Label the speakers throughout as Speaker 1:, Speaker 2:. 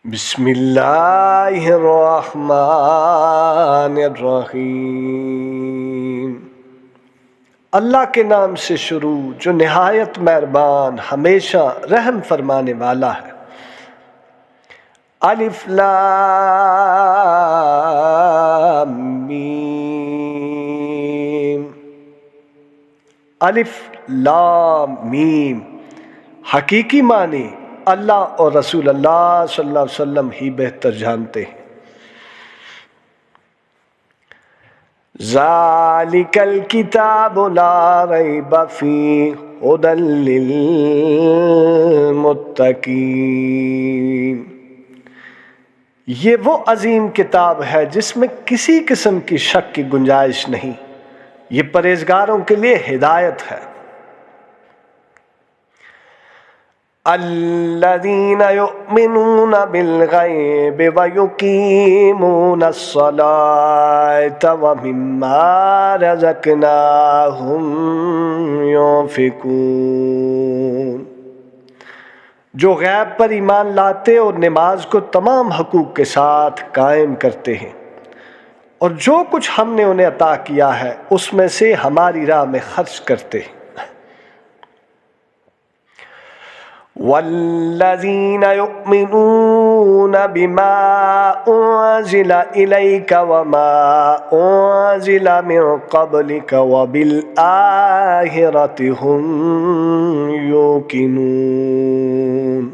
Speaker 1: بسم اللہ الرحمن الرحیم۔ اللہ کے نام سے شروع جو نہایت مہربان ہمیشہ رحم فرمانے والا ہے۔ الف لام میم۔ الف لام میم حقیقی معنی اللہ اور رسول اللہ صلی اللہ علیہ وسلم ہی بہتر جانتے ہیں۔ ذالک الکتاب لا ریب فیہ ھدی للمتقین۔ یہ وہ عظیم کتاب ہے جس میں کسی قسم کی شک کی گنجائش نہیں، یہ پرہیزگاروں کے لیے ہدایت ہے۔ الذین یؤمنون بالغیب ویقیمون الصلاۃ ومما رزقناہم ينفقون۔ جو غیب پر ایمان لاتے اور نماز کو تمام حقوق کے ساتھ قائم کرتے ہیں، اور جو کچھ ہم نے انہیں عطا کیا ہے اس میں سے ہماری راہ میں خرچ کرتے ہیں۔ والذین یؤمنون بما انزل الیک وما انزل من قبلک وبالآخرۃ هم یوقنون۔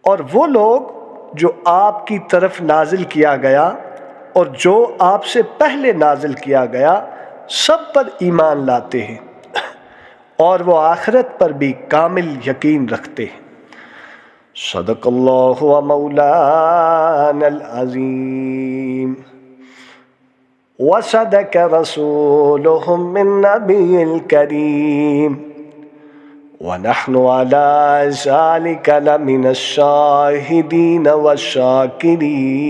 Speaker 1: اور وہ لوگ جو آپ کی طرف نازل کیا گیا اور جو آپ سے پہلے نازل کیا گیا سب پر ایمان لاتے ہیں، اور وہ آخرت پر بھی کامل یقین رکھتے ہیں۔ صدق اللہ و مولانا العظیم، وصدق رسولہ النبی الکریم، ونحن على ذلك لمن الشاہدین والشاکرین،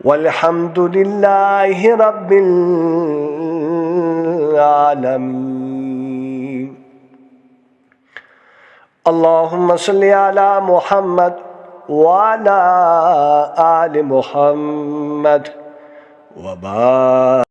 Speaker 1: والحمد للہ رب العالمین۔ اللہم صلی علی محمد وعلی آل محمد وبارک